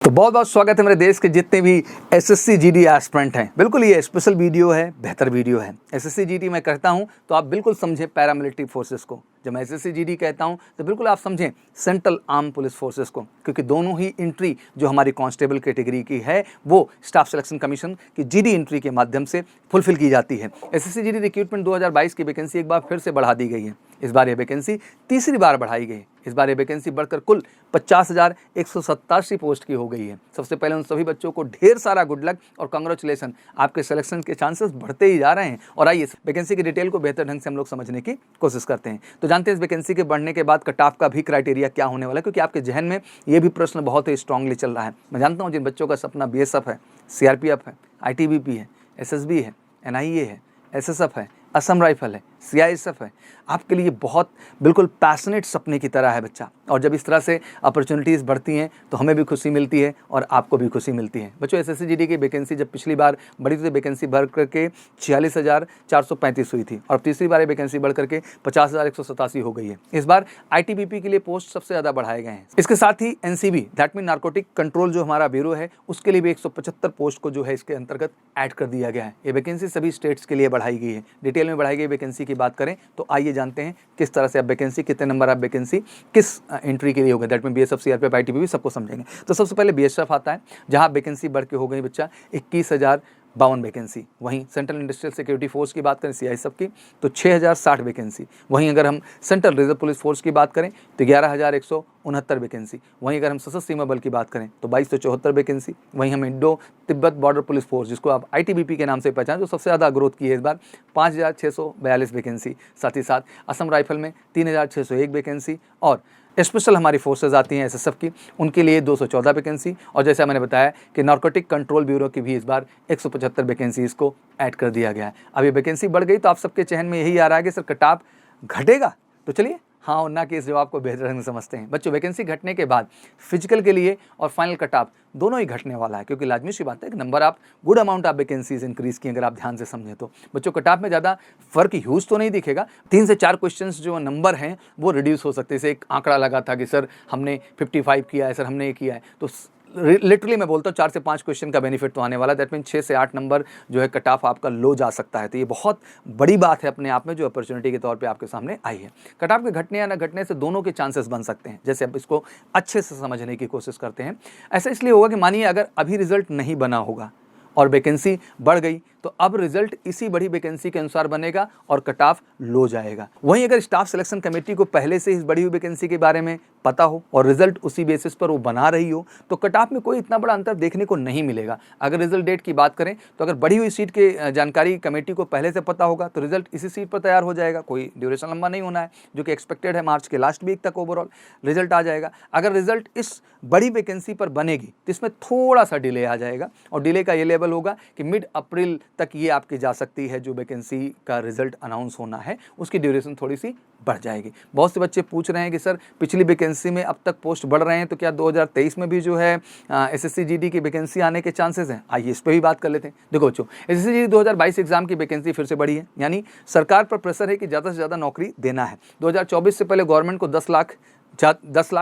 तो बहुत बहुत स्वागत है मेरे देश के जितने भी एसएससी जीडी एस्पिरेंट हैं। बिल्कुल ये स्पेशल वीडियो है, बेहतर वीडियो है। एसएससी जीडी मैं कहता हूं तो आप बिल्कुल समझें पैरामिलिट्री फोर्सेस को। जब मैं एसएससी जीडी कहता हूं तो बिल्कुल आप समझें सेंट्रल आर्म पुलिस फोर्सेस को, क्योंकि दोनों ही एंट्री जो हमारी कांस्टेबल कैटेगरी की है वो स्टाफ सिलेक्शन कमीशन की जीडी एंट्री के माध्यम से फुलफिल की जाती है। एसएससी जीडी रिक्रूटमेंट 2022 की वैकेंसी एक बार फिर से बढ़ा दी गई है। इस बार ये वैकेंसी तीसरी बार बढ़ाई गई। इस बार ये वैकेंसी बढ़कर कुल 50,187 पोस्ट की हो गई है। सबसे पहले उन सभी बच्चों को ढेर सारा गुड लक और कांग्रेचुलेसन। आपके सिलेक्शन के चांसेस बढ़ते ही जा रहे हैं। और आइए वैकेंसी की डिटेल को बेहतर ढंग से हम लोग समझने की कोशिश करते हैं। तो जानते हैं इस वैकेंसी के बढ़ने के बाद कट ऑफ का भी क्राइटेरिया क्या होने वाला है, क्योंकि आपके जहन में ये भी प्रश्न बहुत ही स्ट्रांगली चल रहा है। मैं जानता हूँ जिन बच्चों का सपना बीएसएफ है, सीआरपीएफ है, आईटीबीपी है, एसएसबी है, एनआईए है, एसएसएफ है, असम राइफल है, सीआईएसएफ है, आपके लिए बहुत बिल्कुल पैशनेट सपने की तरह है बच्चा। और जब इस तरह से अपॉर्चुनिटीज़ बढ़ती हैं तो हमें भी खुशी मिलती है और आपको भी खुशी मिलती है। बच्चों एसएससी जीडी की वैकेंसी जब पिछली बार बढ़ी थी, वैकेंसी बढ़ करके 46,435 हुई थी और तीसरी बार ये वैकेंसी बढ़ करके 50,187 हो गई है। इस बार आईटीबीपी के लिए पोस्ट सबसे ज़्यादा बढ़ाए गए हैं। इसके साथ ही NCB that mean narcotic control जो हमारा ब्यूरो है उसके लिए भी 175 पोस्ट को जो है इसके अंतर्गत ऐड कर दिया गया है। ये वैकेंसी सभी स्टेट्स के लिए बढ़ाई गई है। डिटेल में बढ़ाई गई वैकेंसी की बात करें तो आइए जानते हैं किस तरह से अब वैकेंसी, कितने नंबर ऑफ वैकेंसी किस एंट्री के लिए होगा। That mean BSF, CRPF, ITBP सबको समझेंगे। तो सबसे पहले बीएसएफ आता है, जहां वैकेंसी बढ़ के हो गई बच्चा 21,052 वैकेंसी। वहीं सेंट्रल इंडस्ट्रियल सिक्योरिटी फोर्स की बात करें सीआईएसएफ की तो 6,060 वैकेंसी। वहीं अगर हम सेंट्रल रिजर्व पुलिस फोर्स की बात करें तो 11,169 वैकेंसी। वहीं अगर हम सशस्त्र सीमा बल की बात करें तो 2274 वैकेंसी। वहीं हम Indo Tibet border police force, जिसको आप आईटीबीपी के नाम से पहचान, जो सबसे ज़्यादा ग्रोथ की है इस बार, 5,642 वैकेंसी। साथ ही साथ असम राइफल में 3,601 वैकेंसी। और स्पेशल हमारी फोर्सेज आती हैं एसएसएफ की, उनके लिए 214 वैकेंसी। और जैसा मैंने बताया कि नार्कोटिक कंट्रोल ब्यूरो की भी इस बार 175 वैकेंसी इसको ऐड कर दिया गया है। अब ये वैकेंसी बढ़ गई तो आप सबके चहन में यही आ रहा है कि सर कट ऑफ घटेगा। तो चलिए हाँ और ना के इस जवाब को बेहतर ढंग से समझते हैं। बच्चों वैकेंसी घटने के बाद फिजिकल के लिए और फाइनल कट ऑफ दोनों ही घटने वाला है, क्योंकि लाजमी सी बात है कि number of good amount of vacancies increase की अगर आप ध्यान से समझें तो बच्चों कट ऑफ में ज़्यादा फर्क ह्यूज तो नहीं दिखेगा। 3 से 4 क्वेश्चंस जो नंबर हैं वो रिड्यूस हो सकते हैं। जैसे एक आंकड़ा लगा था कि सर हमने 55 किया है, सर हमने ये किया है, तो लिटरली मैं बोलता हूँ 4 से 5 क्वेश्चन का बेनिफिट तो आने वाला है। दैट मीन 6 से 8 नंबर जो है कट ऑफ आपका लो जा सकता है। तो ये बहुत बड़ी बात है अपने आप में जो अपॉर्चुनिटी के तौर पे आपके सामने आई है। कट ऑफ के घटने या न घटने से दोनों के चांसेस बन सकते हैं। जैसे अब इसको अच्छे से समझने की कोशिश करते हैं। ऐसा इसलिए होगा कि मानिए अगर अभी रिजल्ट नहीं बना होगा और वैकेंसी बढ़ गई तो अब रिजल्ट इसी बड़ी वैकेंसी के अनुसार बनेगा और कट ऑफ लो जाएगा। वहीं अगर स्टाफ सिलेक्शन कमेटी को पहले से इस बड़ी हुई वैकेंसी के बारे में पता हो और रिजल्ट उसी बेसिस पर वो बना रही हो तो कट ऑफ में कोई इतना बड़ा अंतर देखने को नहीं मिलेगा। अगर रिजल्ट डेट की बात करें तो अगर बढ़ी हुई सीट के जानकारी कमेटी को पहले से पता होगा तो रिजल्ट इसी सीट पर तैयार हो जाएगा। कोई ड्यूरेशन लंबा नहीं होना है, जो कि एक्सपेक्टेड है मार्च के लास्ट वीक तक ओवरऑल रिजल्ट आ जाएगा। अगर रिजल्ट इस बड़ी वैकेंसी पर बनेगी तो इसमें थोड़ा सा डिले आ जाएगा और डिले का ये लेवल होगा कि मिड अप्रैल तक ये आपकी जा सकती है। जो वैकेंसी का रिजल्ट अनाउंस होना है उसकी ड्यूरेशन थोड़ी सी बढ़ जाएगी। बहुत से बच्चे पूछ रहे हैं कि सर पिछली वैकेंसी में अब तक पोस्ट बढ़ रहे हैं तो क्या 2023 में भी जो है एसएससी जीडी की वैकेंसी आने के चांसेस हैं। आइए इस पर भी बात कर लेते हैं। देखो बच्चों एसएससी जीडी 2022 एग्जाम की वैकेंसी फिर से बढ़ी है, यानी सरकार पर प्रेशर है कि ज़्यादा से ज़्यादा नौकरी देना है। 2024 से पहले गवर्नमेंट को 10 लाख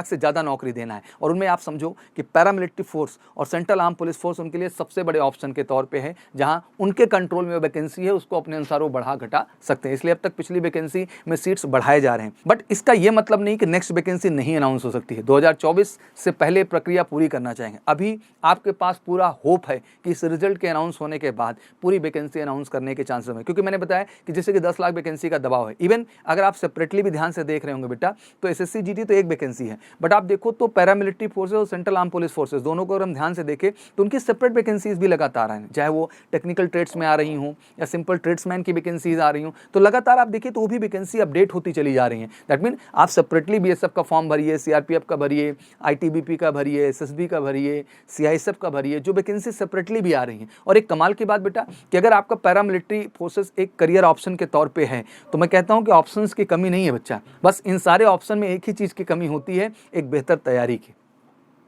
से ज़्यादा नौकरी देना है। और उनमें आप समझो कि पैरामिलिट्री फोर्स और सेंट्रल आर्म पुलिस फोर्स उनके लिए सबसे बड़े ऑप्शन के तौर पे है, जहां उनके कंट्रोल में वैकेंसी है उसको अपने अनुसार वो बढ़ा घटा सकते हैं। इसलिए अब तक पिछली वैकेंसी में सीट्स बढ़ाए जा रहे हैं। बट इसका ये मतलब नहीं कि नेक्स्ट वैकेंसी नहीं अनाउंस हो सकती है। 2024 से पहले प्रक्रिया पूरी करना चाहेंगे। अभी आपके पास पूरा होप है कि इस रिजल्ट के अनाउंस होने के बाद पूरी वैकेंसी अनाउंस करने के चांसेस हैं, क्योंकि मैंने बताया कि जैसे कि 10 लाख वैकेंसी का दबाव है। इवन अगर आप सेपरेटली भी ध्यान से देख रहे होंगे बेटा तो एसएससी जीडी तो एक वैकेंसी है, बट आप देखो तो पैरामिलिट्री फोर्सेस और सेंट्रल आर्म पुलिस फोर्सेस दोनों को अगर हम ध्यान से देखें तो उनकी सेपरेट वैकेंसीज भी लगातार हैं, चाहे वो टेक्निकल ट्रेड्स में आ रही हूँ या सिंपल ट्रेड्समैन की वैकेंसीज आ रही हूँ। तो लगातार आप देखिए तो वो भी वैकेंसी अपडेट होती चली जा रही हैं। दैट मीन आप सेपरेटली बीएसएफ का फॉर्म भरिए, सीआरपीएफ का भरिए, आईटीबीपी का भरिए, एसएसबी का भरिए, सीआईएसएफ का भरिए, जो वैकेंसी सेपरेटली भी आ रही हैं। और एक कमाल की बात बेटा कि अगर आपका पैरामिलिट्री फोर्सेस एक करियर ऑप्शन के तौर पर है तो मैं कहता हूँ कि ऑप्शंस की कमी नहीं है बच्चा, बस इन सारे ऑप्शन में एक ही चीज़ की कमी होती है, एक बेहतर तैयारी की।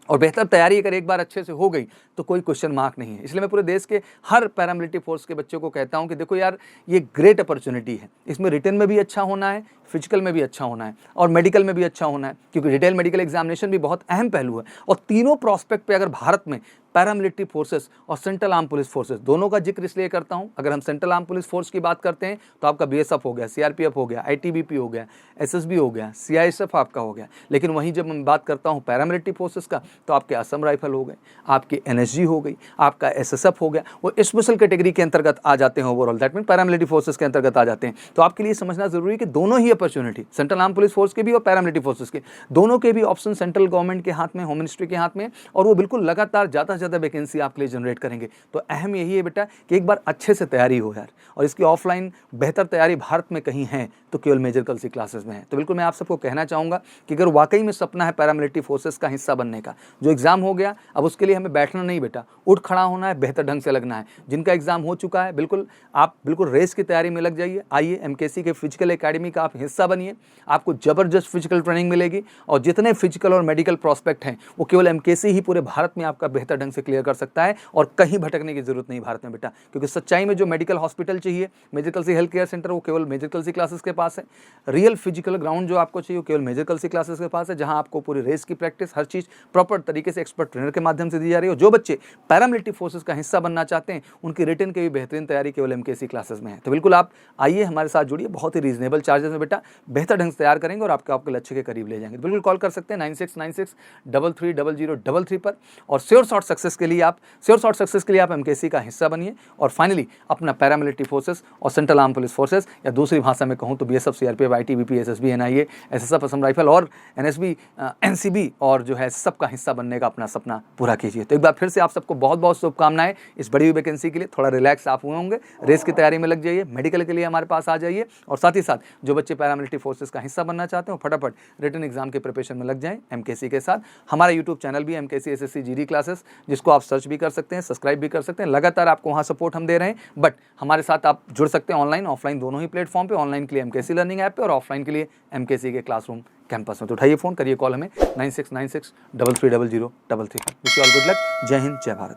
और बेहतर तैयारी अगर एक बार अच्छे से हो गई तो कोई क्वेश्चन मार्क नहीं है। इसलिए मैं पूरे देश के हर पैरामिलिट्री फोर्स के बच्चों को कहता हूं कि देखो यार, ये ग्रेट अपॉर्चुनिटी है, इसमें रिटन में भी अच्छा होना है, फिजिकल में भी अच्छा होना है और मेडिकल में भी अच्छा होना है, क्योंकि डिटेल मेडिकल एग्जामिनेशन भी बहुत अहम पहलू है। और तीनों प्रोस्पेक्ट पे अगर भारत में पैरामिलिट्री फोर्सेस और सेंट्रल आर्म पुलिस फोर्सेस दोनों का जिक्र इसलिए करता हूं, अगर हम सेंट्रल आर्म पुलिस फोर्स की बात करते हैं तो आपका बीएसएफ हो गया, सीआरपीएफ हो गया, आईटीबीपी हो गया, एसएसबी हो गया, सीआईएसएफ आपका हो गया। लेकिन वहीं जब मैं बात करता हूं पैरामिलिट्री फोर्सेस का तो आपके असम राइफल हो गए, आपकी एनएसजी हो गई, आपका एसएसएफ हो गया, वो स्पेशल कैटेगरी के अंतर्गत आ जाते हैं, overall that mean paramilitary forces के अंतर्गत आ जाते हैं। तो आपके लिए समझना जरूरी है कि दोनों ही opportunity, central arm police force के भी और पैरामिलिट्री फोर्सेस के, दोनों के भी ऑप्शन सेंट्रल गवर्नमेंट के हाथ में, होम मिनिस्ट्री के हाथ में, और वो बिल्कुल लगातार ज़्यादा से ज़्यादा वैकेंसी आपके लिए जनरेट करेंगे। तो अहम यही है बेटा कि एक बार अच्छे से तैयारी हो यार, और इसकी ऑफलाइन बेहतर तैयारी भारत में कहीं है तो केवल मेजर कलसी क्लासेस में है। तो बिल्कुल मैं आप सबको कहना चाहूँगा कि अगर वाकई में सपना है पैरामिलिट्री फोर्सेस का हिस्सा बनने का, जो एग्जाम हो गया अब उसके लिए हमें बैठना नहीं बेटा, उठ खड़ा होना है, बेहतर ढंग से लगना है। जिनका एग्जाम हो चुका है बिल्कुल आप बिल्कुल रेस की तैयारी में लग जाइए, आइए एमकेसी के फिजिकल एकेडमी का आप हिस्सा बनिए, आपको जबरदस्त फिजिकल ट्रेनिंग मिलेगी और जितने फिजिकल और मेडिकल प्रोस्पेक्ट हैं वो केवल एमकेसी ही पूरे भारत में आपका बेहतर ढंग से क्लियर कर सकता है और कहीं भटकने की जरूरत नहीं भारत में बेटा। क्योंकि सच्चाई में जो मेडिकल हॉस्पिटल चाहिए, मेजर कलसी हेल्थ केयर सेंटर, वो केवल मेजर कलसी क्लासेस के पास है। रियल फिजिकल ग्राउंड जो आपको चाहिए वो केवल मेजर कलसी क्लासेस के पास है, जहां आपको पूरी रेस की प्रैक्टिस हर चीज़ प्रॉपर तरीके से एक्सपर्ट ट्रेनर के माध्यम से दी जा रही है। जो बच्चे पैरामिलिट्री फोर्सेस का हिस्सा बनना चाहते हैं उनकी रिटन की भी बेहतरीन तैयारी केवल एमकेसी क्लासेस में है। तो बिल्कुल आप आइए हमारे साथ जुड़िए, बहुत ही रीजनेबल चार्जेस में बेटा बेहतर ढंग से तैयार करेंगे और आपके लक्ष्य के करीब ले जाएंगे। तो बिल्कुल कॉल कर सकते हैं 9696330033 पर, और श्योर शॉर्ट सक्सेस के लिए आप एमकेसी का हिस्सा बनिए और फाइनली अपना पैरामिलिट्री फोर्सेस और सेंट्रल आर्म पुलिस फोर्सेस, या दूसरी भाषा में कहूँ तो BSF, CRPF, ITBP, SSB, NIA, SSF, Assam rifle और एनएसबी, एनसीबी और जो है सबका हिस्सा बनने का अपना सपना पूरा कीजिए। तो एक बार फिर से आप सबको बहुत बहुत शुभकामनाएं इस बड़ी हुई वैकेंसी के लिए। थोड़ा रिलैक्स आप हुए होंगे, रेस की तैयारी में लग जाइए, मेडिकल के लिए हमारे पास आ जाइए, और साथ ही साथ जो बच्चे पैरामिलिट्री फोर्सेस का हिस्सा बनना चाहते हैं फटाफट रिटन एग्जाम के प्रिपरेशन में लग जाएं एमकेसी के साथ। हमारा यूट्यूब चैनल भी एमकेसी एसएससी जीडी क्लासेस, जिसको आप सर्च भी कर सकते हैं, सब्सक्राइब भी कर सकते हैं। लगातार आपको वहाँ सपोर्ट हम दे रहे हैं, बट हमारे साथ आप जुड़ सकते हैं ऑनलाइन ऑफलाइन दोनों ही प्लेटफॉर्म पे, ऑनलाइन के लिए एमकेसी लर्निंग ऐप पे और ऑफलाइन के लिए एमकेसी के क्लासरूम कैंपस में। तो उठाइए फ़ोन, करिए कॉल हमें 9696330033 पर। Wish you all good luck. जय हिंद, जय भारत।